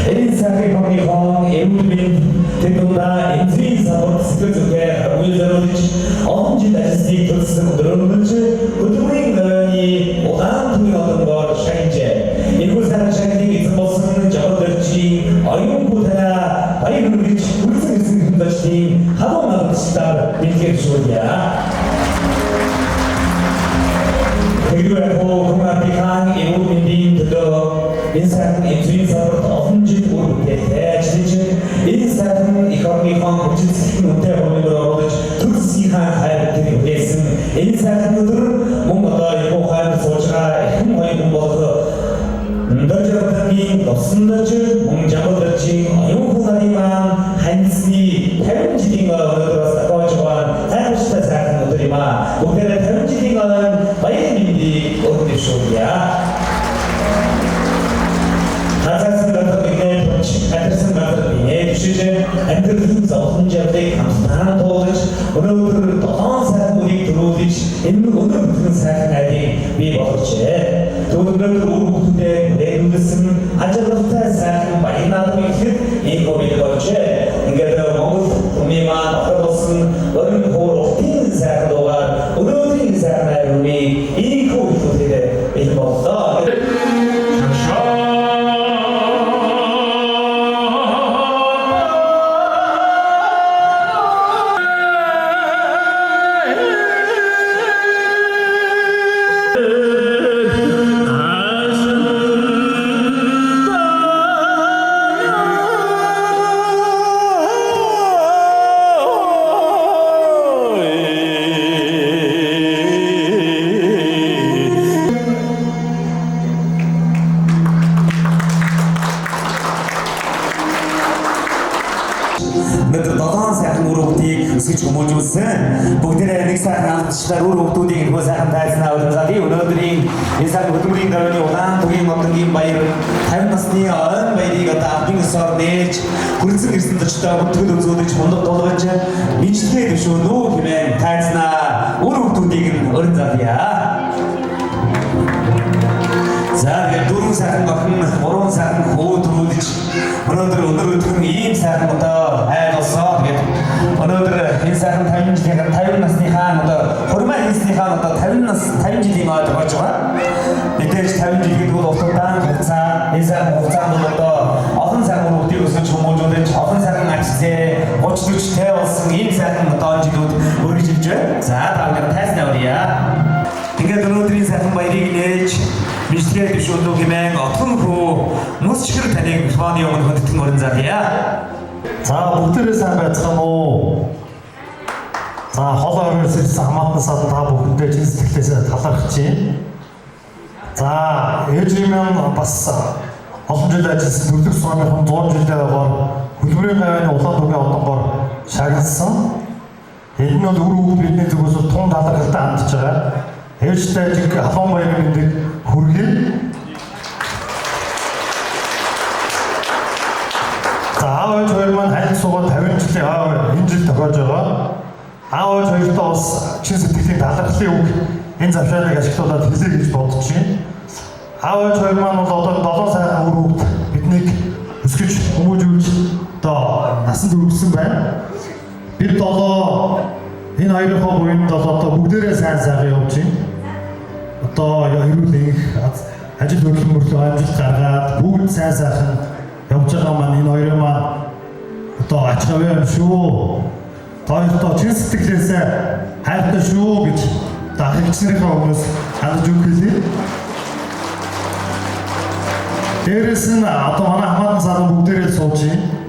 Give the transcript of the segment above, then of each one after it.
Elizabeth Hong Eulmin Tekunda Emzi Sabot Sıkıcıke Uyuzlarılıç 10. dersi kılsın durumlucu Kutubu'nun öğreni Odan Tuyalın var şence İlgüzel şeklin izin olsun Cabadırçı Ayun Kutana Bayırlıç Kurusun isim hümdaştı Hadonlar dışlar Bilge Şurya Kegüeko Kumapikan Eulmin Tudo İnsanın emziğin sabırda 6. urgete açtıcı, İnsanın ekonomikan kucilsizliğin unutaya konuları oluş, Türk-Sihan hayatı resim, İnsanın ödür, Mumada Yukohan Soçka, Ekim Hayın Balığı, Ndırcı'nın dostundırcı, Mumcamıdırcı, Ayun Kullanıman, Hangisini, Temciliğin ödürası kocaman, Temcide sakın ödürüma, Bu kere temciliğin bayın bildiği ödürüşü ya. Hatasın batırıqne Hatasın batırıqne düşüce Әндірдің заутын жерде Камстан толғыш Оны өтір тоған сәтін өрек тұрудыш Енді оны бүтін сәтін әден бей бақырчы Тоғындар ұр бұқтыде өрегілдісін Ажырлықта сәтін байын адым екіліп Ең көмеді бақырчы Үнгерді мұңыз ұмеман ақыр болсын Өрін қор оқтың сәтін доғар Оны өтің сәтін әрілмей Ең көмеді бұқтыде бейін бақырда Бүгдээрээ нэг сайхан алдчихлаа өөр хүмүүсийн хөө сайхан тайзнаа өрнөзөө би өнөөдрийн энэ сайхан хөтөлбөрийн дарааны удаан түгийн модгийн баяр 50 насны ойн баярыг одоо авдын ёсоор нээж хүрсэн ирсэн төчтэй бүтгэл үзүүлж мундаг тулгаж мэдлэгээ дэвшүүлнө хэмээн тайзнаа өөр хүмүүсийг өрн заая. За тэгээд дөрвөн сайхан охин, гурван сайхан хөө төрүүлж өнөөдөр өдрийн ийм сайхан одоо айл болсоо тэгээд өнөөдөр энэ сайхан 50 насныхаа одоо хурмаа хийснийхаа одоо 50 жилийн мод болж байгаа. Мэдээж 50 жил гэдэг бол удаан хугацаа, энэ сайхан хугацаанд бол одоо олон сайхан хүмүүсийг өсөж хүмүүжүүлж, олон сайхан ажлээ 30-40-тэй болсон ийм сайхан одоо жилүүд үргэлжилж байна. За тавгаар тайзнаа өрье. Тэгээд өнөөдрийн сайхан баярыг нээж мэдлэгээ дэвшүүлнэ хэмээн отгон хөө мөсчгэр таныг микрофоны өмнө хөндөлтөн өрн заая. За бүгдээрээ сайн байцгаана уу? За хол орноос ирсэн хамаатнасаа та бүхэндээ чин сэтгэлээсээ талархаж байна. За ээжийн маань бас олон жил ажилласан төлөв сумын 100 жилдээ байгаа хөлбөрийн гавьяаны улаан түмэн одонгоор шагналсан. Энэ нь үр хүүхд бидний зүгээс тун талархалтай хандж байгаа. Ээжтэй жиг халуун баярын мэндийг хүргэе. За аав ээж хоёр маань хайлт суугаад 50 жилийн аав энэ жил тохиож байгаа. Аав ээж хоёртоо бас чин сэтгэлийн талархлын үг энэ завшааныг ашиглуулад хэлье гэж бодож байна. Аав ээж хоёр маань бол одоо 7 сайхан үр хүүхд биднийг өсгөж хүмүүжүүлж одоо насанд хүргэсэн байна. Бид энэ хоёрын буйнд одоо бүгдээрээ сайн сайхан явж байна. Одоо эрүүл их ажил хөдөлмөрлөө амжилт гаргаад бүгд сайн сайхан явж байгаа маань энэ хоёрын маань одоо ач аваа юм шүү. Хоёртоо чин сэтгэлээсээ хайртай шүү гэж дахигчнэрийнхээ өмнөөс хандж өгүүлээ. Дээрээс нь одоо манай хамаатан садан бүгдээрээ сууж байна.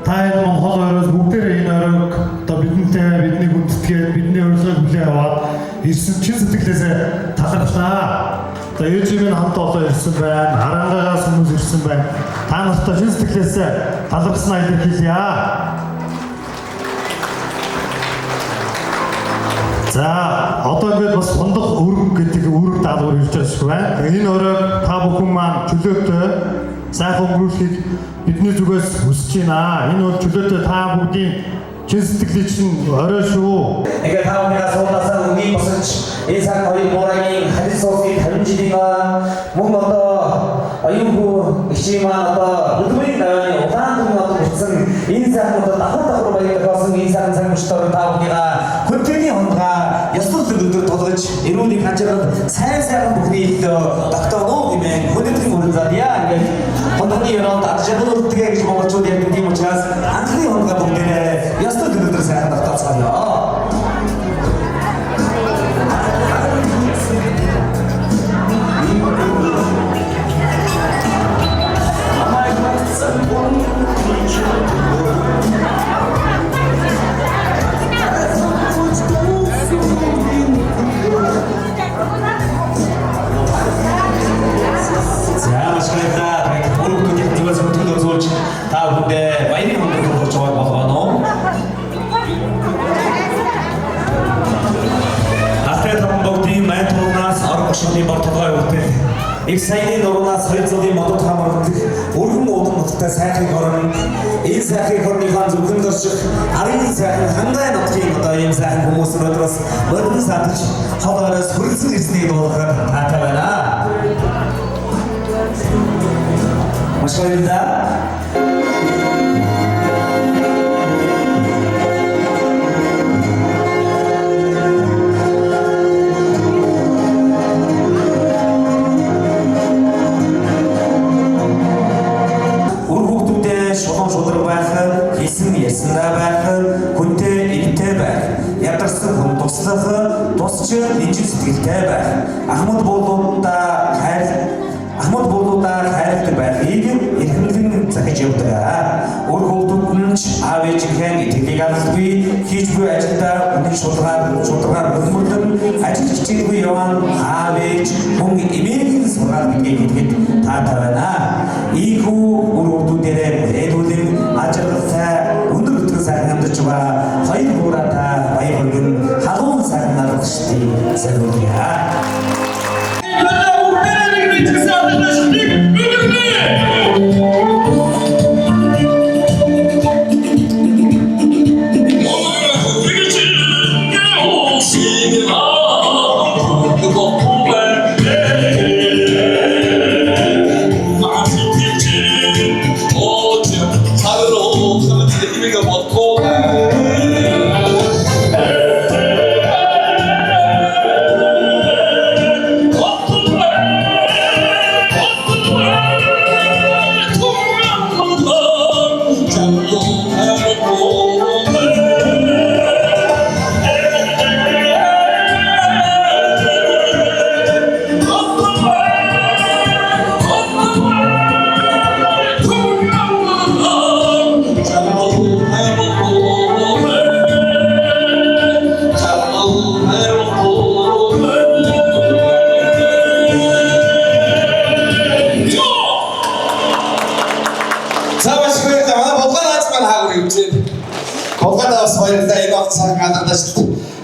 Та энэ мөн хол оройос бүгдээрээ энэ оройг одоо бидний хүндэтгээд бидний урилгыг хүлээн аваад ирсэн чин сэтгэлээсээ талархлаа. Одоо ээжийн минь хамт олон ирсэн байна. Харангаагаас хүмүүс ирсэн байна. Та нартай чин сэтгэлээсээ талархснаа илэрхийлье. За одоо ингээд бас фондох өрг гэдэг өрг даалгавар ирж байгаа байна. Энэ оройг та бүхэн маань чөлөөтэй сайхан өнгөрүүлэхийг бидний зүгээс хүсэж байна. Энэ бол чөлөөтэй та бүгдийн чин сэтгэлийн чинь орой шүү. Ингээд та бүхнээс суулгасан үнийг босож энэ цаг хоёрын муурагийн харин суусыг 50 жилийн мөн одоо аюулгүй Тэгшийн маань одоо хөдөлмөрийн давааны улаан түмэн одоо бүтсэн энэ сайхан одоо давхар баяр тохиолсон энэ сайхан цаг мөчтөр та бүхнийгаа хөдөлмөрийн хондгаа ёслол өдөр тулгаж эрүүлийн хажууд сайн сайхан бүхнийг доктор нуу гэмээр хөдөлгөөн үргэлжлүүлье. Ингээд хондгоны өрөөнд арчаал үлдгээ гэж монголчууд ярьдаг тийм учраас анхны хондгаа бүгдээрээ ёслол өдөр сайхан тогтооцгоё. Их саяны нуранаас 200-ийн модод хамаардаг өргөн уудан нутагтай сайхыг орон энэ сайхыг орныхаа зөвхөн дөрших арын сайхан хангай нутгийн одоо ийм сайхан хүмүүс өнөөдрөөс модон садч хаваараас хүрэлцэн ирснийг дуулахаар таатай байна. Маш баярлалаа. Ясна байх, хүнтэй эвтэй байх, ядарсан хүн туслах, тусч нэмжил сэтгэлтэй байх, Ахмад буулуудаа хайртай байхыг эрхэмлэн захиж явдаг. Өөр хүүхдүүд нь аав ээжийнхээ итгэлийг алдаггүй, хийж буй ажилдаа үнэн шударгаар хөлмөрлөн ажил хичээлгүй яван аав ээж хүн эмээгийн сургаал гэдгийг итгэж таатай байна. Ийхүү өөр хүүхдүүдээрээ ээлүүлэн ажиглалтай өндөр өтгөн сайхан амьдарч байгаа хоёр хуураатай баяр хүргэн халуун сайхан нарлагчдыг зориулъя.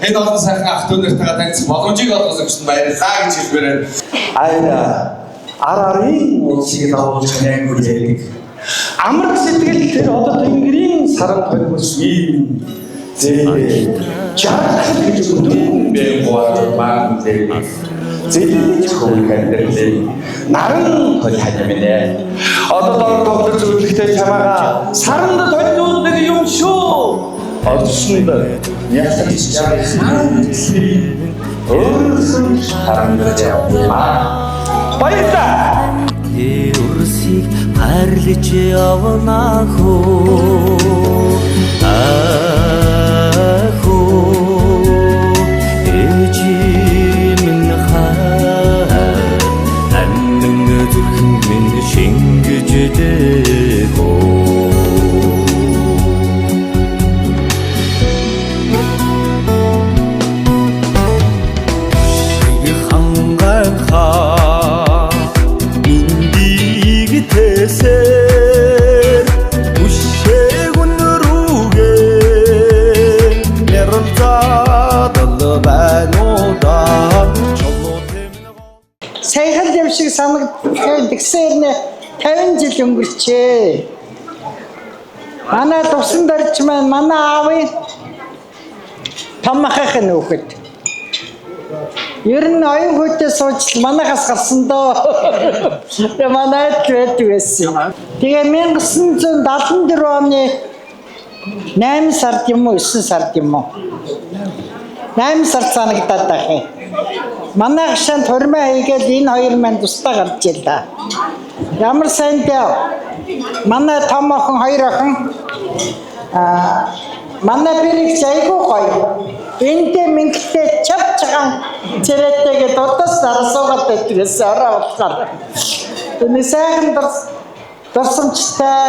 Энэ олон сайхан ах дүүнэртэйгээ танилцах боломжийг олгосон гэж баярлалаа гэж хэлмээр байна. Арарын улсыг дагуулж хайгуулдаг. Амар сэтгэл тэр одоо тэнгэрийн саран тойрмос ийм зээ чарах гэж өдөрөн бэ гуар зээ зэлж хөвөх амьдралыг наран хол хажимнэ. Одоо дор тоглож зөвлөхтэй чамаага саранд толиулдаг юм шүү. Одсонд ясаж чархан өөрсөн харангаж яваа. Баярлалаа. Өрсийг харлиж явна хөө. Эжим нахаа амин зүрхэн минь шингэж дээгөө. Сайхан дэвшиг санагдсан тэгсээр нэ 50 жил өнгөрчээ. Манай тусан дөрч маань манай аавын том ахын хүүхэд. Ер нь оюун хүйтэй сууж манайхаас гарсан доо. Манайд байдаг байсан. Тэгээ 1974 оны 8 сард юм уу 9 сард юм уу 8 сард санагдаад байх юм. Манай гашаанд хурмаа хийгээл энэ хоёр манд тусдаа гарч ийлээ. Ямар сайн дээ. Манай том охин хоёр охин манай бэрэг зайгүй гоё. Эндээ мингтээ чавчгаан цэрэтэйгээ дутас дарсуугаад байдгээс ороо болохоор. Тэний сайхан дурсамжтай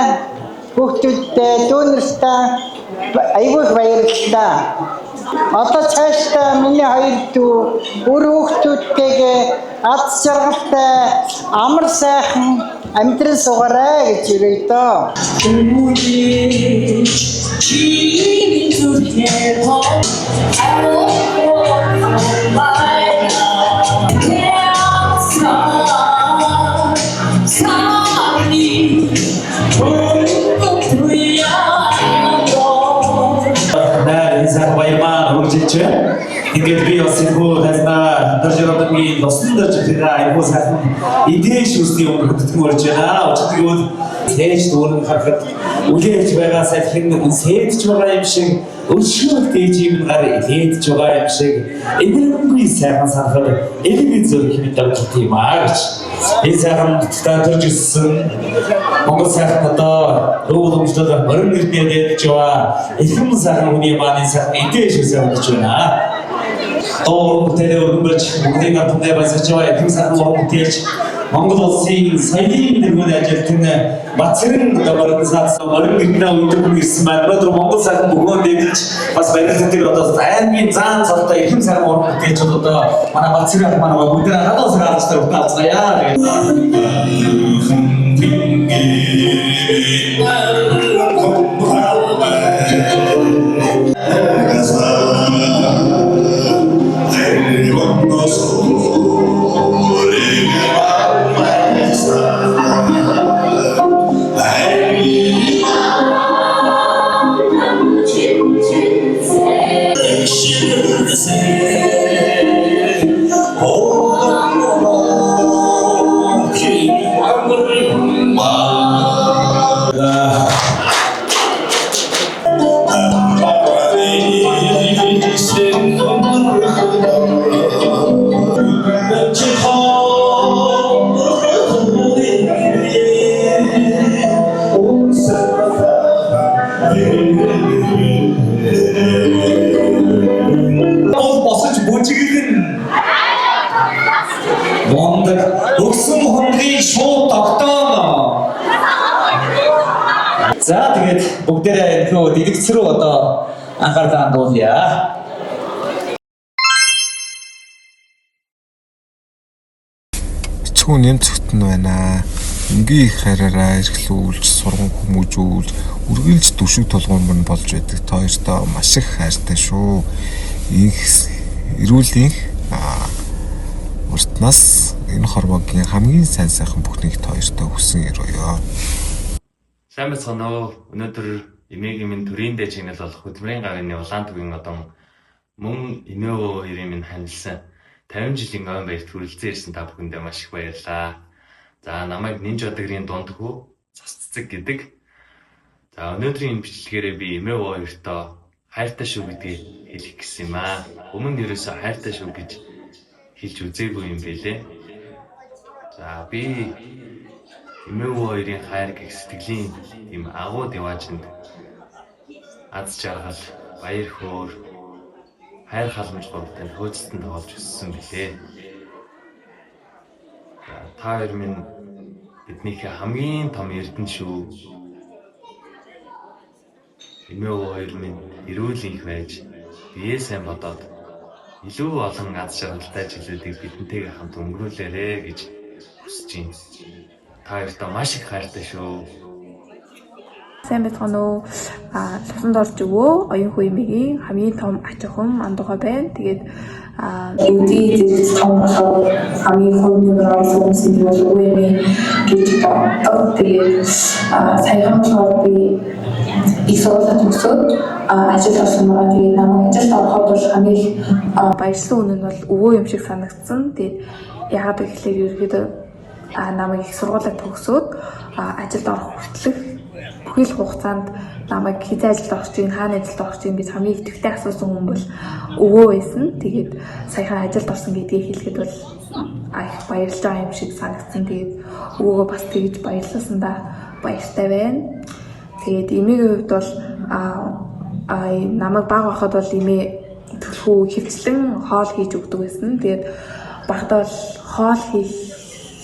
хүүхдүүдтэй дүүнертэй айгүй баярлалаа. Одоо цаашдаа миний хоёр дүү өөр хүүхдүүдтэйгээ аз жаргалтай амар сайхан амьдран суугаарай гэж ирээ дөө. Ингээд би бас энэ таснаа дөржөрөдгийн досон дөржигээ айгуу сайхан идэж үсний өнгөдтгөн орж байна. Өчигдөр тээж дүүрэн харахад үлээж байгаасаа хэн нэгэн сээдж байгаа юм шиг өшөө дээж юм гар илээж байгаа юм шиг эдгэргүй сайхан санахад элэг зөв хэмэдэг тийм аа гэж. Энэ сайхан татаж ирсэн Монгол сайхан одоо рууламжлал мөрөн нэртэй дэж байгаа ихэнх сайхан хүний маань сайхан идэж үсээ болж байна. Тоо тэлээ өргөмж бүгдийг хамтдаа басж байгаа их сайхан мөнгөтэй Монгол улсын соёлын нэрмэн ажилтны Бацэрэн мөрөн саасан мөрөн гэрнээ үйдэг ирсэн байна. Өнөөдөр Монгол сайхан бүгд дэгж бас баярлалтай одоо аймгийн заан цолтой их сайхан мөнгөтэй ч одоо манай Бацэрэн манай бүгд надад сараач таацгаая. За тэгээд бүгдээрээ энэ дэлгэц рүү одоо анхаарлаа хандуулъя. Бичгүү нэм цогтон байна. Энгийн их хараараа эрхлүүлж, сурган хүмүүжүүлж, үргэлж дүшиг толгойн мөн болж байдаг. Та хоёртоо маш их хайртай шүү. Инх эрүүлийн уртнаас энэ хорвогийн хамгийн сайн сайхан бүхнийг та хоёртоо хүсэн өрөөё. Сайн байцгаана уу. Өнөөдөр эмээгийн минь төрөндөө чигнэл болох хөдөлмөрийн гавьяаны улаан түгийн одон мөн эмээгөө хоёрын минь ханилсан 50 жилийн ойн баярт хүрэлцэн ирсэн та бүхэндээ маш их баярлалаа. За намайг Нинж одогрын дундхүү Цаццэг гэдэг. За өнөөдрийн энэ бичлэгээрээ би эмээгөө хоёртоо хайртай шүү гэдгийг хэлэх гэсэн юм аа. Өмнө нь ерөөсөө хайртай шүү гэж хэлж үзээгүй юм байлээ. За би эмээгөө хоёрын хайр гэх сэтгэлийн ийм агуу деваажинд аз жаргал, баяр хөөр, хайр халамж гуравтай хөөцөлтөнд тоолж өссөн билээ. Та хоёр минь биднийхээ хамгийн том эрдэнэ шүү. Эмээгөө хоёр минь эрүүл их байж, бие сайн бодоод илүү олон аз жаргалтай жилүүдийг бидэнтэйгээ хамт өнгөрүүлээрэй гэж хүсэж байна. Та хоёртаа маш их хайртай шүү. Сайн байцгаана уу? Лувсанд орж өгөө. Оюун хүү эмээгийн хамгийн том ач охин Мандуга байна. Тэгээд Эдийн засгийн хамгаалалт хамгийн хөрөнгөний оролцсон зүйл үеийн гэж боддог. Тэгээд саяхан би их сургуулиуд төгсөөд ажил олсон байгаа. Тэгээд намайг ажилд ороход бол хамгийн баярлсан үнэ нь бол өвөө юм шиг санагдсан. Тэгээд яагаад гэвэл ерөөдөө намайг их сургуулиуд төгсөөд ажилд орох хүртэлх бүхэл хугацаанд намайг хизээ ажилд орох чинь, хаана ажилд орох чинь гэж хамгийн идэвхтэй асуусан хүн бол өвөө байсан. Тэгээд саяхан ажилд орсон гэдгийг хэлэхэд бол их баярлж байгаа юм шиг санагдсан. Тэгээд өвөөгөө бас тэгж баярлуулсандаа баяртай байна. Тэгээд эмээгийн хувьд бол намайг бага байхад бол эмээ төлхөө хөвчлэн хоол хийж өгдөг байсан. Тэгээд багадаа бол хоол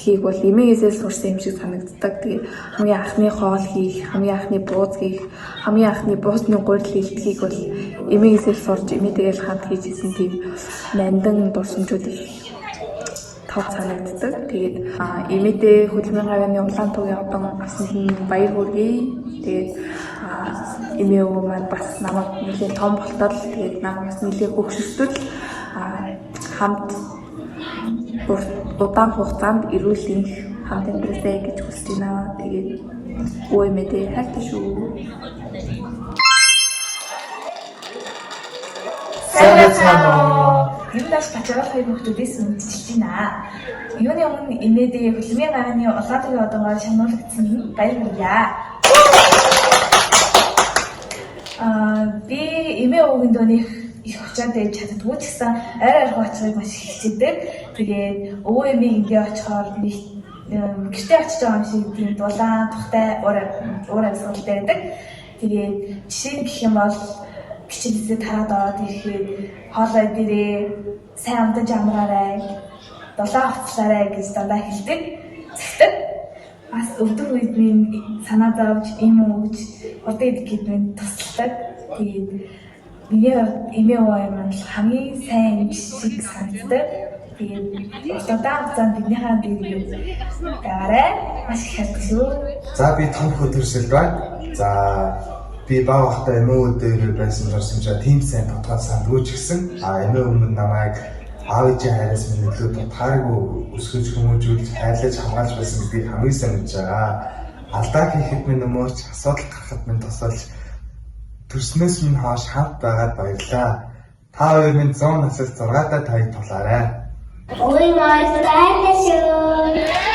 хийх бол эмээгээс сурсан юм шиг санагддаг. Тэгээд хамгийн анхны хоол хийх, хамгийн анхны бууз хийх, хамгийн анхны буусны гурил хийлтгийг бол эмээгээс сурж эмээтэйгээ хамт хийж исэн тийм нандин дурсамжууд их тав санагддаг. Тэгээд эмээтэй хөдөлмөрийн гавьяаны Улаантуугийн одон авсанд нь баяр хүргэе. Тэгээд эмээ өвөө маань бас намайг нэлээд том болтол тэгээд намайг бас нэлээд хөгшөртөл хамт удаан хугацаанд эрүүл энх хамт амьдралаа гэж хүсэж байна. Тэгээд өвөө эмээтэй хайртай шүү. Юунаас бачарал хоёр хүмүүсээс мэдчилж байна. Юуны өмнө эмээдээ хөдөлмөрийн гавьяаны Улаантуугийн одоогоор шагнуулагдсан нь баяр хүргье. Би эмээ өвгөн дөөний их очоод байж чаддгүй ч гэсэн арай арга очихыг маш их хичээдэг. Тэгээд өвөө эмээ ингээ очихоор би гэртээ очиж байгаа юм шиг тийм дулаан тухтай уур амьсгалтай байдаг. Тэгээд жишээ нь гэх юм бол гिचнээсээ тараад ороод ирэхэд хоолой дээрээ сайн амтаж амраарай, дулаан хувцлаарай гэж дандаа хэлдэг. Тэгтээ бас өдөр үед минь санаа зовж, им өвж, урд идэхэд минь тусалдаг. Тэгээд миний эмээ өвөө маань хамгийн сайн юм шиг санагддаг. Тэгээд удаан хугацаанд биднийхээ дэрийг даарай. Маш их хайртай шүү. За би том хөдөлсөл байна. За би баа бахта эмээ дээр байсан дурсамжаа тийм сайн тодгой сандгүй ч гэсэн эмээ өмнө намайг аав ээжийн хайраас минь илүү тодгойгүй өсгөж хүмүүжүүлж хайлаж хамгаалж байсан гэдгийг хамгийн сайн мэдж байгаа. Алдаа хийхэд минь өмөрч асуудал гарахад минь тусалж төрснөөс минь хойш хамт байгаад баярлаа. Та хоёр минь 100 насаас 6 таг тулаарай. Ой май хайртай шүү.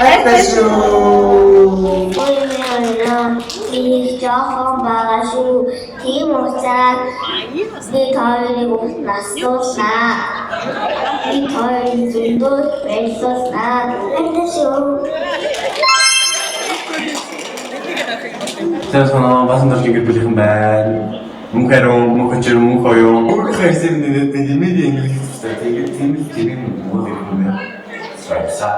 Хайртай шүү. Би жоохон байгаа шүү. Тийм учраас би тооёрыг насуулнаа. Би тооёрыг зөндөө баярлуулнаа. Хайртай шүү. Тэсэно басан дөрөв гэр бүлийнхэн байна. Мөнхөр мөнхөё. Өөрийнхөө хэсэг нэрээр нэмээд ингэж хэлсэн. Тэгээд тийм л тийм юм байна. Сайса.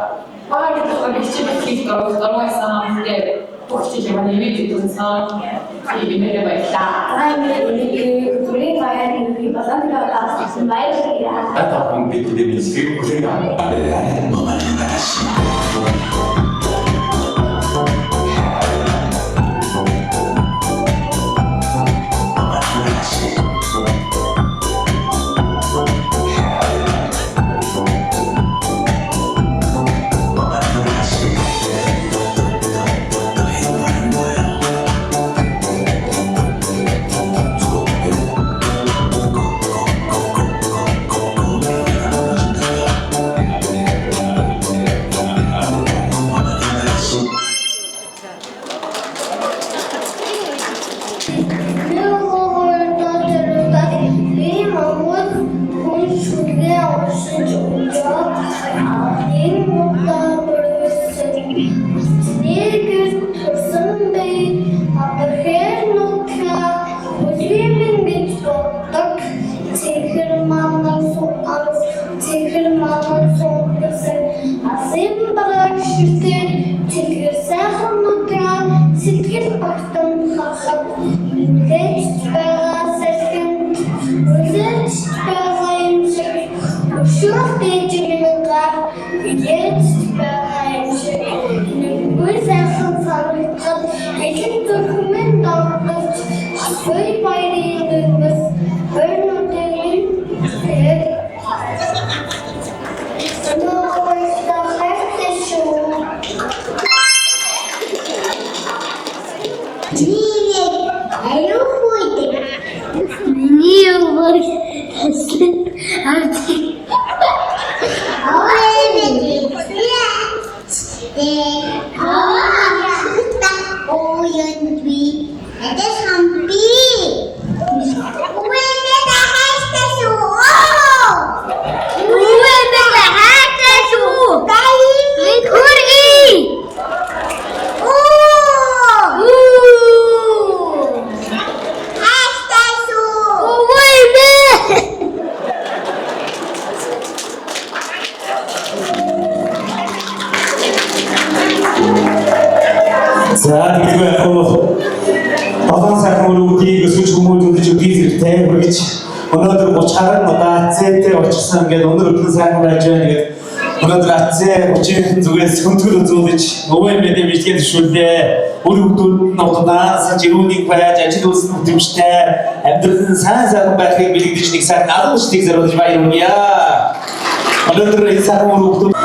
Багт объективных второй самый похожий на небе тут сам и имели байла. Турин гавьяаны би Улаантуугийн авсан баярлалаа. Это он битүүдэний скип хүрээ. Are you За тэгвэл яг олон сайхан өрөвдгийг өсвч хүмүүстүүд ч үгүй зэрэгтэй хүргэж өнөөдөр 30 гаруй удаа цэтэй очсон ингээд өнөр өдрөн сайхан байж байна гэдэг өнөөдөр цэ 30-ын зүгээс хүндгэл үзүүлж өвөө мэдээ бичгээд шүлээ өрөвдүүд нь удаас жирүүнийг байж ажил үйлс хөтөмжтэй амьдрал сайн байхыг бэлэгдэж нэг сайхан алуучдыг зориулж баярлая. Өнөөдөр энэ сайхан өрөвдүүд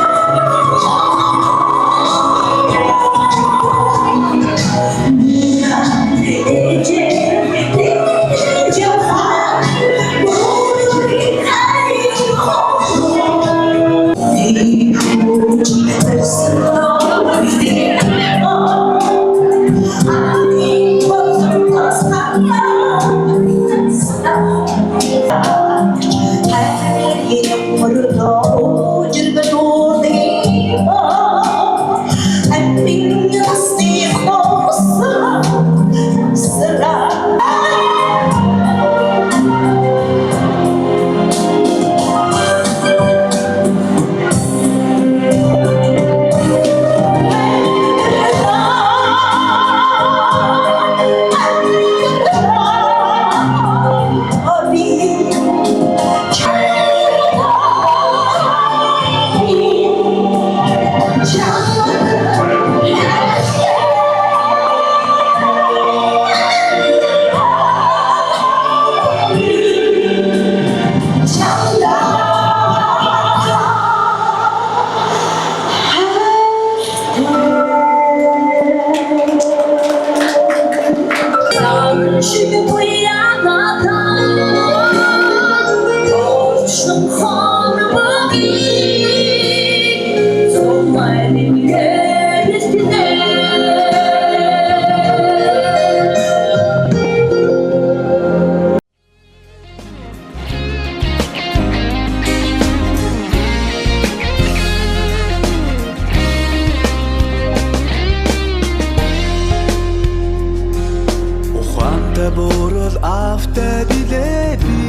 Borol after biledi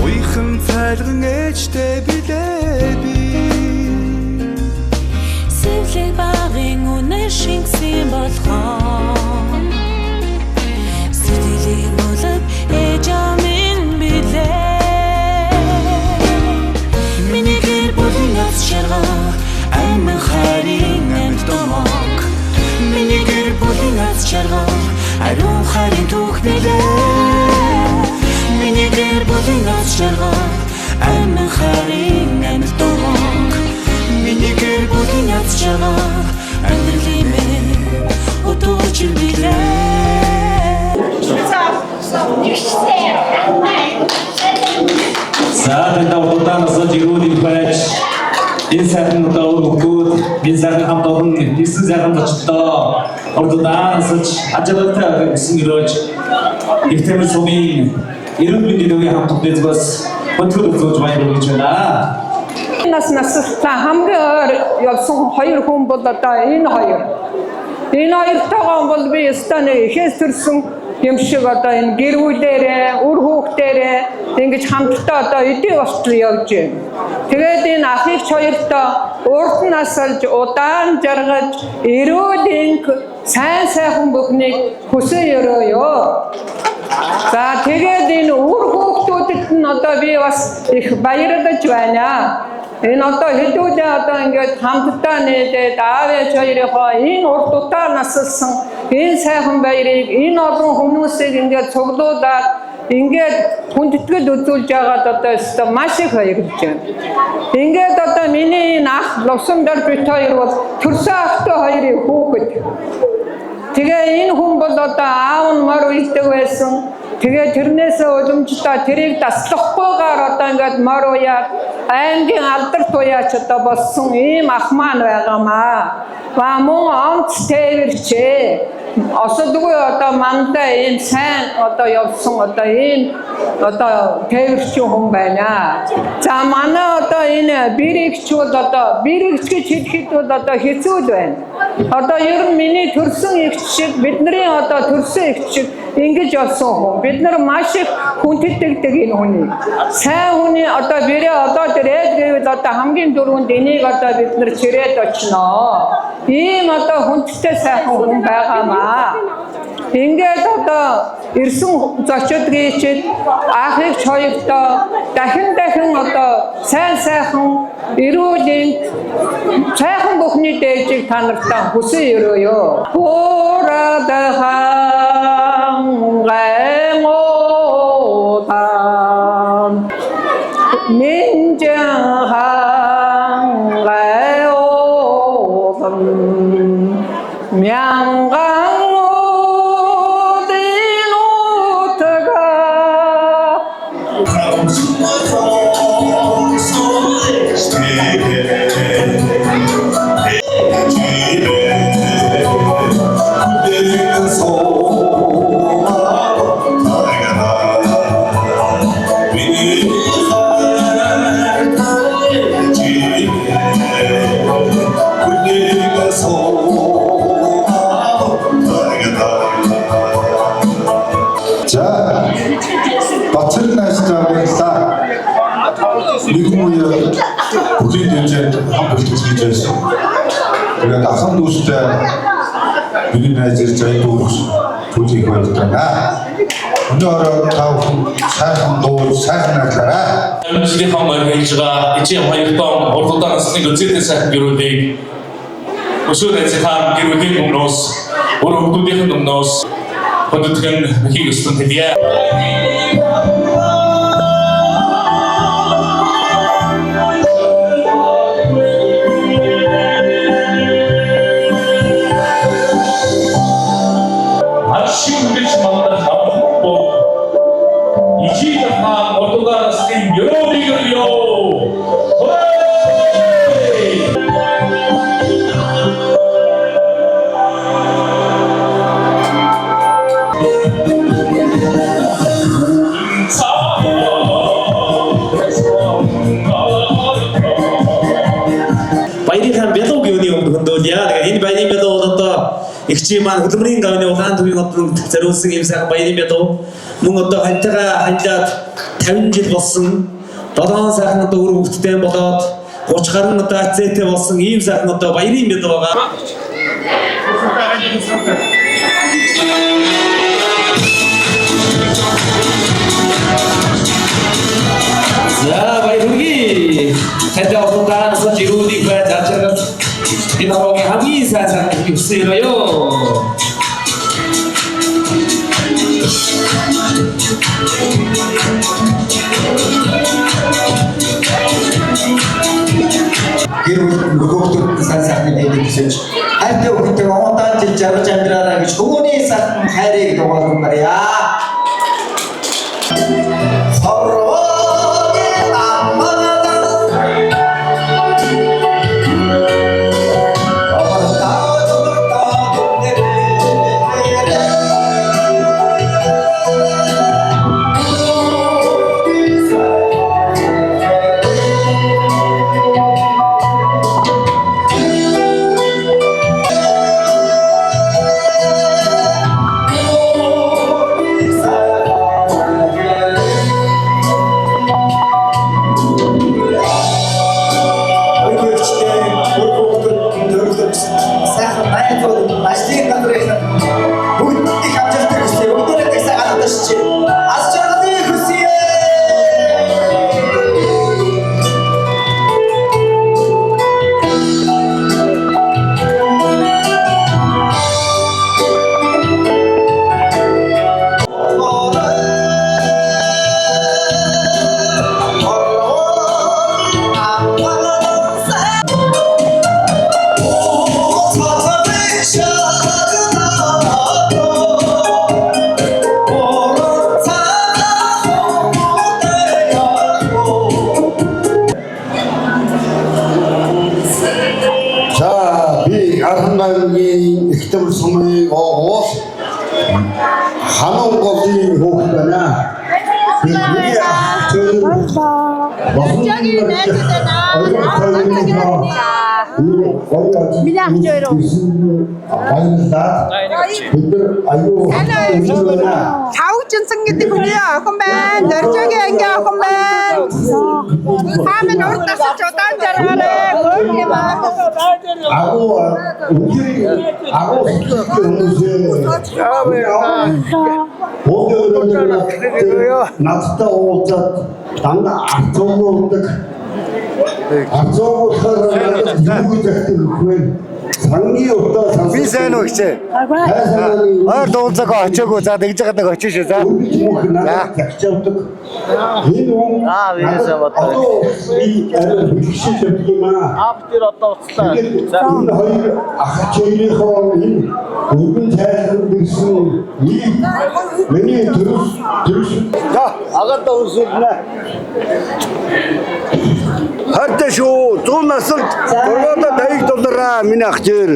Uykhım цайлган ээжтэй билеби Сэвлэг багын үнэ шингсэн болгоо Сэтгэлийн улаг ээж амин билээ Миний гэр бүлийн яц шаргаа Амин харин амт домог Миний гэр бүлийн яц шаргаа Ариун харин түүх билээ Миний гэр бүлийн яц шаргаа Амин харин амт домог Миний гэр бүлийн яц шаргаа Амьдралын минь утууч билээ За энэ удааноос жирүүний байж энэ сайхан удаа өгөөд энэ сайхан хамт олон нэгэн сайхан зочлоо урдуудаанаас ажиглалтай гэсэн өрөөж их тэмэл сумын эрүүл мэндийн өвгийн хамт төлөвлөгөөс хөтөлбөр үзүүлж баярлаж байна. Настай хамгийн ойр явсан хоёр хүн бол одоо энэ хоёр. Энэ хоёртойгоо бол би станы ихээс төрсөн юм шиг одоо энэ гэр бүлээрээ, үр хүүхдээрээ ингэж хамтдаа одоо эдийн болтол явж байна. Тэгээд энэ ах эгч хоёртоо урд нь асалж, удаан жаргаж, эрүүл сайн сайхан бүхнийг хүсэн өрөөё. За тэгээд энэ үр хүүхдүүдэд нь одоо би бас их баярлаж байна. Энэ одоо хэдүүлээ одоо ингээд хамтдаа нээгээд аав ээж хоёрынхоо энэ урт удаа насалсан энэ сайхан баярыг энэ олон хүмүүсийг ингээд цуглуулад ингээд хүндэтгэл үзүүлж байгаад одоо өстө маш их баярлж байна. Ингээд одоо миний энэ ах Лувсандар бит хоёр бол төрсөн ахтай хоёрын хүүхэд. Тэгээ энэ хүн бол одоо аав нь мөр үйдэг байсан. Тэгээ тэрнээс уламжлаа тэрийг таслахгүйгээр одоо ингээд мор уяа аймгийн алдар туяач одоо болсон ийм ах маань байгаамаа. Ба мөн онц тээвэрчээ. Осодгүй одоо мандаа ийм сайн одоо явсан одоо ийм одоо тээвэрч хүн байна. За манай одоо энэ бирэгчүүд одоо бирэгч гэж хэлэхэд бол одоо хэцүү байна. Одоо ер нь миний төрсөн эгч шиг бидний одоо төрсөн эгч шиг ингэж явсан хүн. Бид нар маш их хүндэтдэг энэ хүнийг. Сайн хүний одоо бэрээ одоо дээд гэвэл одоо хамгийн дөрөнд энийг одоо бид нар чирээд очноо. Ийм одоо хүндтэй сайхан хүн байгаамаа. Ингээд одоо ирсэн зочид гээчэд ахыгч хоёртоо дахин одоо сайхан эрүүлийн сайхан бүхний дээжийг та нартаа хүсэн өрөөё. Хурадахан гаймодан минжахан гайодан мянган бүхий дэмжээнд хамт бэлтгэж хийж байсан. Тэгээд ахын дүүстэй бидний найз ирж аяг дүүрч түүхийг барьж байна. Өнөөдөр та бүхэн сайхан дуу сайхан ажиллаарай. Амжилтын мөр хийж байгаа эцэг хоёртоо урдаа насны гүцэтэй сайхан гэрүүлийг өсвөр эцэгхэн гэрүүлийн өмнөөс өөр хүмүүсийн өмнөөс хөдөлгөн хийх ёстой хэлье. Энэ баярын бядуу одоо игчийн маань хөдөлмөрийн гавны улаан төвийн одод зориулсан юм сайхан баярын бядуу мөн одоо хантайгаа ханжаад 50 жил болсон 7 сайхан одоо өр хөвгттэй болоод 30 гаруй одоо ацээтэй болсон ийм сайхан одоо баярын бядуу байгаа. За баярын хантайгаа одоо саж ирүүлэх байж ажиглал энэ аваагийн хамгийн сайхан юусэроё. Гэр бүл нөгөөхдөө сайхан нэгэн гэж хайртай хүүхдээ онтан жил жаргаж амьдраарай гэж хүмүүний сайхан хайрыг дугаалмарья. уус хануу голын хөөх байна. Миний Саужинсан гэдэг хүний охин байна. Дөржигийн ангийн охин байна. Хаамын урдаас ч удаан жаргаарай. Гөргий байна. надтай уулзаад дандаа арцуудаг. Арцуугаар юу гэдэг вэ? Сангийн удаа би сайн уу гэчээ. Ойр дуулцаг очоогүй за тэгж байгаа нэг очиж шүү за. Загчаадаг. Энэ хүн вирусаа бодлоо. би шийдэж өгдөг юм аа. Автер одоо уцлаа. За энэ хоёр ах чирийнхоо энэ өргөн цайлан дэрсэн миний төрөс за агата үрсэлнэ. Хартай шүү 100 наснд дөрвөөдө $50 миний ах чир.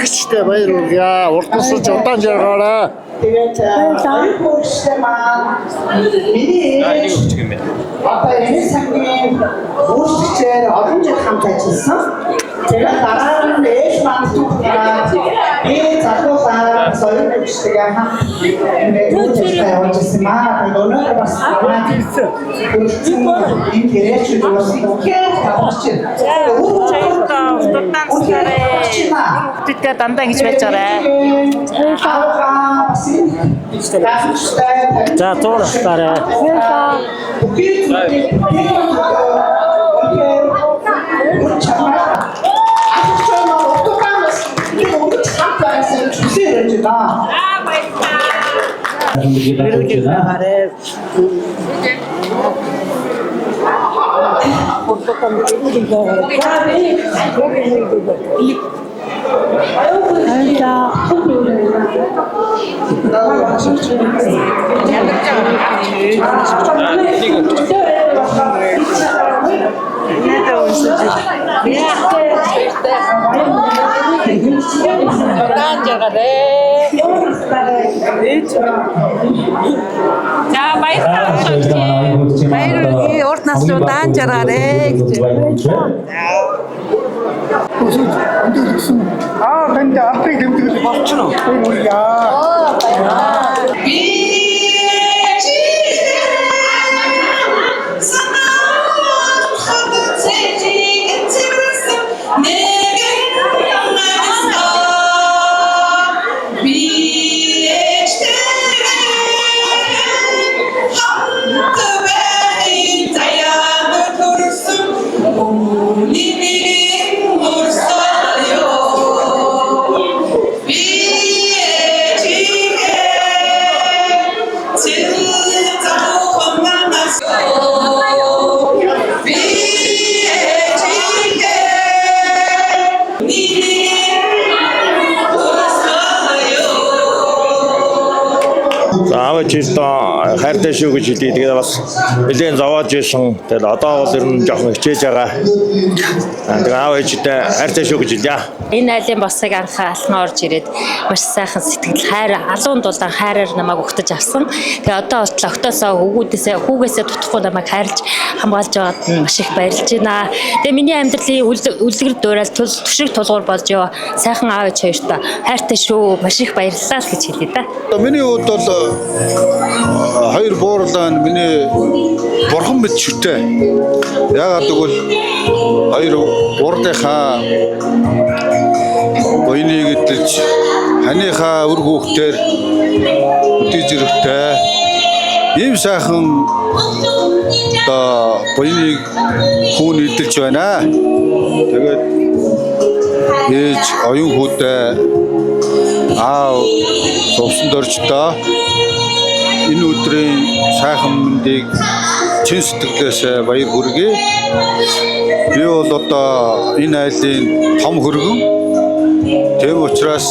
Ихтэй баяр үргээ. Уртасч удаан жаргаарай. Тэгээд өөрчлөлт маань миний одоо энэ цагийн өөрчлөлтөөр олон жил хамт ажилласан. Тэгээд дараа нь ээж маань түүхээ би залуусаа соёл үйлчлэгээ хамт үйлчлэгээ явуулсан маа. Тэгээд өнөөдөр бас энэ хэрэгч бас Тэтгэл дандаа ингэж байж байгаа. За туурахтаарай. урт нас удаан жаргаарай гэж. Тэнд апрыг тэмдэглэж болчихно. Аавч ирдээ хайртай шүү гэж хэлээ. Тэгээд бас нэлээд зовоож ирсэн. Тэгээд одоо бол ер нь жоохон хичээж байгаа. Тэгээд аав ээжтэй хайртай шүү гэж хэлье. Энэ айлын босыг анхаалхан орж ирээд маш сайхан сэтгэл хайр алуун дулаан хайраар намайг өгтөж авсан. Тэгээд одоо болтол октоосоо хүүгээсээ тутахгүй намайг хайрлж хамгаалж байгаад маш их баярлж байна. Тэгээд миний амьдралын үлгэр дуурайл түшиг тулгуур болж яваа сайхан аав ээж хоёртой хайртай шүү. Маш их баярлалаа л гэж хэлье да. Миний хувьд бол хоёр буурлаа миний бурхан мэд шүтээ. Яагаад гэвэл хоёр буурлынхаа буйныг эдэлж ханыхаа үр хүүхдээр үдий зэрэгтэй ийм сайхан одоо буйныг хүүн эдэлж байна. Тэгээд ээж оюун хүүдээ аав зовсон дорждоо энэ өдрийн сайхан мэндийг чин сэтгэлээс баяр хүргэе. Би бол одоо энэ айлын том хөргөн. Тэм учраас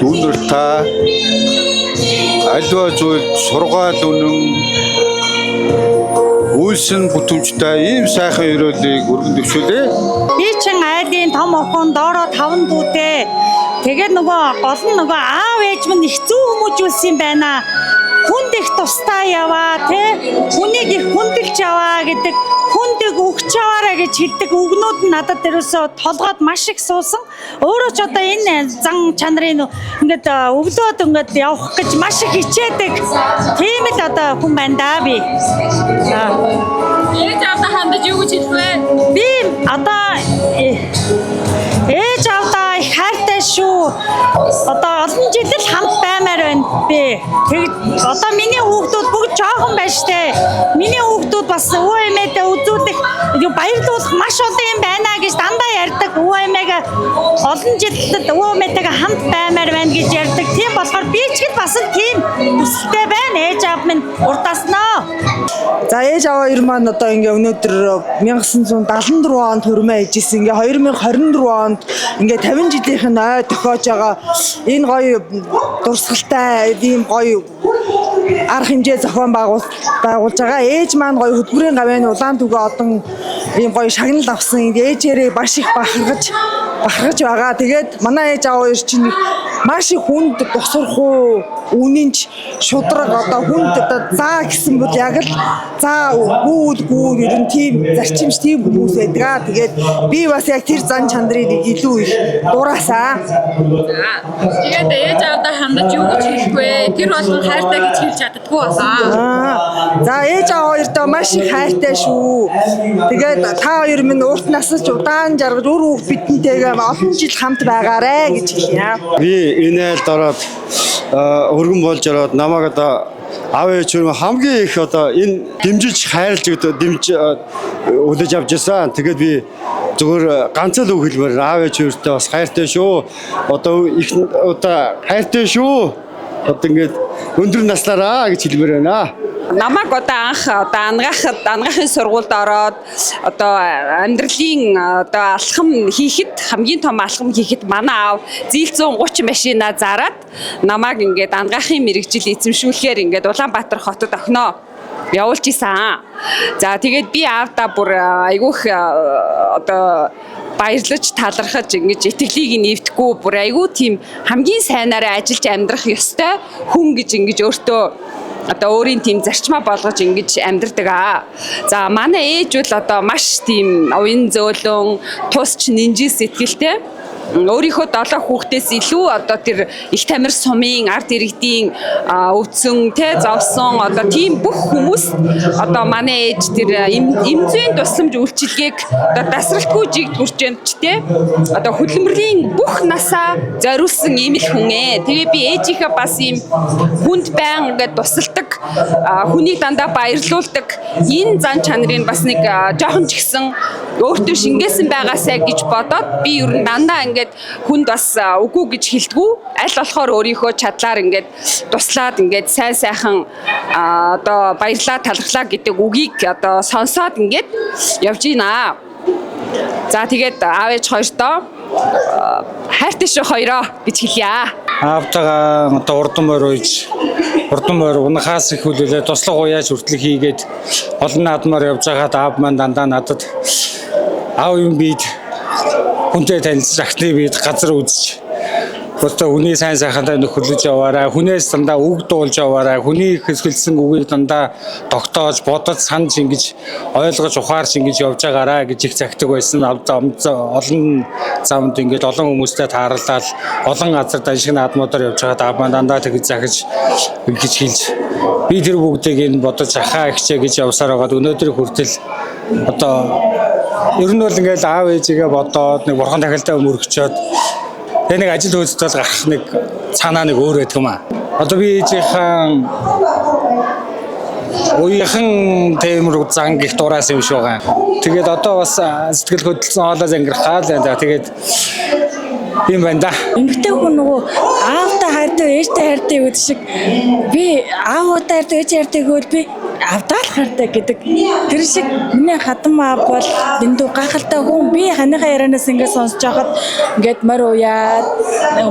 дүүнэр та альва зүйл сургаал үнэн үйлсэн бүтэмжтэй ийм сайхан өрөөлийг өргөн дэвшүүлээ. Би чин айлын том охин доороо 5 дүүтэй. Тэгээд нөгөө гол нь нөгөө аав ээж минь их зүү хүмүүжүүлсэн юм байна. Хүнд их тустай яваа тий. Хүнийг их хүндэлж яваа гэдэг, хүндийг өгч яваарай гэж хэлдэг үгнүүд нь надад дээрөөсөө толгойд маш их суусан. Өөрөө ч одоо энэ зан чанарын ингээд өглөөд ингээд явах гэж маш их хичээдэг. Тийм л одоо хүн байна да би. Ээж авдаа хандаж юу гэж хэлэх вэ? Би одоо ээж авдаа их хайртай шүү. Одоо олон жил л хамт баймаар байна би. Тэг одоо миний хүүхдүүд бүгд жоохон байна штэ. Миний хүүхдүүд бас өвөө эмээдээ үзүүлэх, баярлуулах маш олон юм байна гэж дандаа ярьдаг. Өвөө эмээгээ олон жил өвөө эмээтэйгээ хамт баймаар байна гэж ярьдаг. Тийм болохоор би ч гэд бас л тийм төсөлтэй байна. Ээж аав минь урдаснаа. За ээж аваа хоёр маань одоо ингээ өнөөдөр 1974 онд хөрмөө ээжсэн. Ингээ 2024 онд ингээ 50 жилийнх нь ой тохиож байгаа энэ гоё дурсгалтай ийм гоё арга хэмжээ зохион байгуулж байгаа. Ээж маань гоё хөдөлмөрийн гавьяаны улаан түгээ одон ийм гоё шагнал авсан. Ээжээрээ маш их бахархаж байгаа. Тэгээд манай ээж аваа хоёр чинь маш их хүнд босрох үнэнч шудраг одоо хүнд одоо заа гэсэн бол яг л заа гүүл ер нь тийм зарчимч тийм хүмүүс байдаг. Тэгээд би бас яг тэр зан чанарыг илүү их дураасаа. Тэгээд ээж авдаа хандаж юу гэж хэлэх вэ? Тэр болгон хайртай гэж хэлж чаддаггүй болоо. За ээж аваа хоёртоо маш их хайртай шүү. Тэгээд та хоёр минь урт насч удаан жаргаж өөр хүүхд бидэнтэйгээ олон жил хамт байгаарэ гэж хэлье. Би энэ айлд ороод өргөн болж ороод намайг одоо аав ээж хамгийн их одоо энэ дэмжиж хайрлж үлээж авч ирсэн. Тэгээд би зөвхөн ганц л үг хэлмээр аав ээж өөртөө бас хайртай шүү. Одоо их одоо хайртай шүү. Одоо ингээд өндөр наснараа гэж хэлмээр байна. Намайг одоо ангаахын сургуульд ороод одоо амьдралын одоо алхам хийхэд хамгийн том алхам хийхэд манай аав зээл 130 машина зараад намайг ингээд ангаахын мэрэгжил эзэмшүүлэхээр ингээд Улаанбаатар хотод охиноо явуулж исэн. За тэгээд би аавдаа бүр айгүйх одоо баярлаж талархаж ингэж итгэлийг нэвдэхгүй бүр айгүй тийм хамгийн сайнаараа ажиллаж амьдрах ёстой хүн гэж ингэж өөртөө одоо өөрийн тийм зарчмаа болгож ингэж амьдардаг аа. За манай ээж бол одоо маш тийм уян зөөлөн, тусч нинжил сэтгэлтэй. Өөрийнхөө 7 хүүхдээс илүү одоо тэр их тамир сумын ард иргэдийн өвдсөн тэ зовсон одоо тийм бүх хүмүүс одоо манай ээж тэр эмзэн тусламж үйлчилгээг одоо дасралтгүй жигд хүрчэмчтэй одоо хөдөлмөрийн бүх насаа зориулсан ийм л хүн ээ. Тэгээ би ээжийнхээ бас ийм хүнд байн ингээд тусалдаг, хүнийг дандаа баярлуулдаг энэ зан чанарыг бас нэг жоохон ч ихсэн өөртөө шингээсэн байгаасаа гэж бодоод би ер нь дандаа ингээд хүнд бас үгүй гэж хэлдэггүй. Аль болохоор өөрийнхөө чадлаар ингээд туслаад ингээд сайн сайхан одоо баярлаа талархлаа гэдэг үгийг одоо сонсоод ингээд явж байна. За тэгээд аав ээж хоёртоо хайртай шүү хоёроо гэж хэлье. Аавтайгаа одоо урдан морь унахаас их хүлээлээ туслах уяаж хүртэл хийгээд олон наадмаар явж байгаад аав маань дандаа надад аав юм бид хүнтэй танилцж ахны бид газар үзэж одоо хүний сайн сайхантай нөхөрлөж яваарай, хүнээс дандаа үг дуулж яваарай, хүний хэсгэлсэн үгийг дандаа тогтоож бодож санаж ингэж ойлгож ухаарч ингэж явж байгаарай гэж их цагтаг байсан. Олон замд ингэж олон хүмүүстэй таарлал олон газар даншиг наадмуудаар явж байгаад аав маань дандаа тэгж захиж ингэж хэлж би тэр бүгдийг энэ бодож ахаа ихчээ гэж явсаар байгаад өнөөдөр хүртэл одоо ер нь бол ингээл аав ээжигээ бодоод нэг бурхан тахилтаа мөрөгчөөд тэгээ нэг ажил хөөцөл гарах нэг цаанаа нэг өөр байдаг юм аа. Одоо би ээжийнхэн уяхан темир зан гих дураас юм шиг байгаа. Тэгээд одоо бас сэтгэл хөдлөсөн хоолой зангирхаад байна. Тэгээд юм байна да. Эмэгтэй хүн нөгөө аавтай хайртай, ээжтэй хайртай гэдэг шиг би аавтай хайртай, ээжтэй хайртай гэвэл би авдаал хардаг гэдэг. Тэр шиг миний хадам аав бол дэндүү гахалтай хүн. Би ханыхаа ярианаас ингээд сонсож байхад ингээд морь уяад,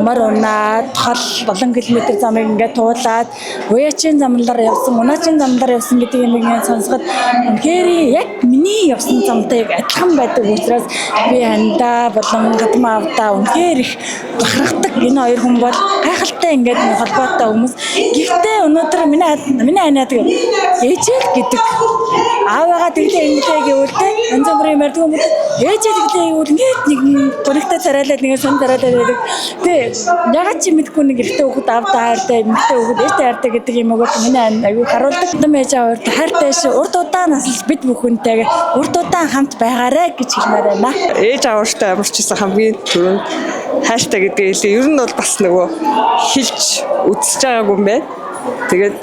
морь унаад, хол олон километр замыг ингээд туулаад, уяачин замлаар явсан, унаачийн замлаар явсан гэдэг юм ингээд сонсоход үнэхээр яг миний явсан замтай яг адилхан байдаг учраас би хандаа болон хадам аавдаа үнэхээр их бахархдаг. Энэ хоёр хүн бол гайхалтай ингээд холбоотой хүмүүс. Гэхдээ өнөөдөр миний анаад ээжэл гэдэг аавыгаа тэглээ ингэдэг гэвэл янз бүрийн мэрдэг хүмүүс ээжэл тэглээ гэвэл ингээд нэг гуригтай царайлаад нэг сон царайлаад байдаг. Тэгээ ягаад чи мэдгүй нэг эрэгтэй хүүхэд аавдаа хайртай, эмэгтэй хүүхэд ээжтэй хайртай гэдэг юм уу миний аягүй харуулдаг. Том ээж аавд хайртай ш урд удаан насалж бид бүхэнтэйгээ урд удаан хамт байгаарэ гэж хэлмээр байна. Ээж аваартай амарчсан хамгийн түрүүнд хайртай гэдэг хэлээ. Ер нь бол бас нөгөө хэлж үзэж байгаагүй юм байна. Тэгээд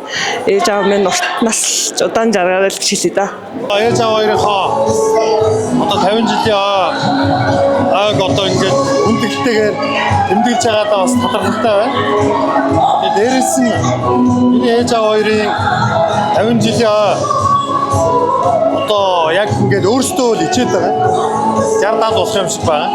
ээж аав минь урт нас удаан жаргаарай л хэлээ да. Ээж аав хоёрынхоо одоо 50 жилийн ааг одоо ингээд хүндэлтэйгээр тэмдэглэж байгаадаа бас талархалтай байна. Тэгээд дээрээс нь миний ээж аав хоёрын 50 жилийн одоо яг ингээд өөрсдөө л ичээд байгаа. 60-70 болох юм шиг байна.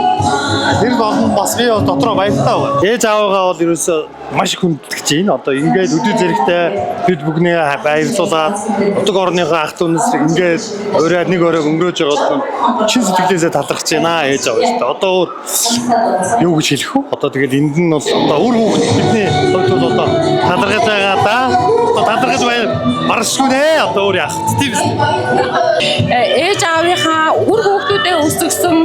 Тэр бол бас би дотроо баяртай байна. Ээж аавгаа бол ерөөсөө маш их хүндэлж байна. Одоо ингээд өдөө зэрэгтэй бид бүгнээ баярлуулаад утга орныхоо ах дүүнээс ингээд ураад нэг өрөөг өнгөрөөж байгаад чин сэтгэлээсээ талархаж байна ээж аавтай. Одоо юу гэж хэлэх вэ? Одоо тэгээд энд нь бол одоо үр хүүхэд бидний хувьд бол одоо талархаж байгаа да. Одоо талархаж баршгүй нэ. Одоо өөр яах вэ? Тийм ээ. Ээж аавынхаа үр хүүхдүүдээ өсгсөн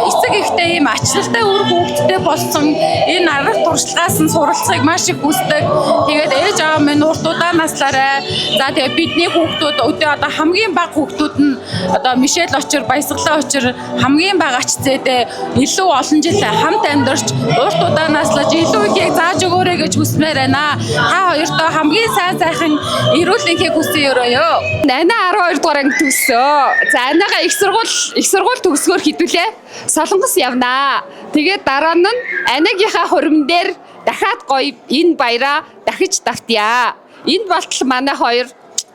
эцэг эхтэй ийм ачлалтай үр хүүхдтэй болсон энэ арга туршлагаас нь суралцахыг маш их хүсдэг. Тэгээд ээж аав минь урт удаан наслаарай. За тэгээд бидний хүүхдүүд одоо хамгийн бага хүүхдүүд нь одоо Мишель очир, Баясгалан очир хамгийн бага ач зээдээ илүү олон жил хамт амьдарч урт удаан наслаж илүү ихийг зааж өгөөрэй гэж хүсмээр байна. Та хоёртоо хамгийн сайн сайхан эрүүлэнхийг хүсье өрөөё. Нана 12 дугаар анги төгсөө. За анаага их сургууль төгсгөөр хідүүлээ. Солонгос явнаа. Тэгээд дараа нь анагийнхаа хуримн дээр дахиад гоё энэ баяраа дахиж давтъя. Энд болтол манай хоёр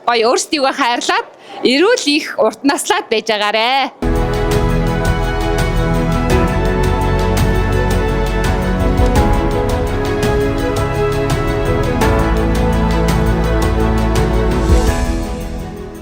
гоё өөрсдийгөө хайрлаад эрүүл их урт наслаад байж байгаарэ.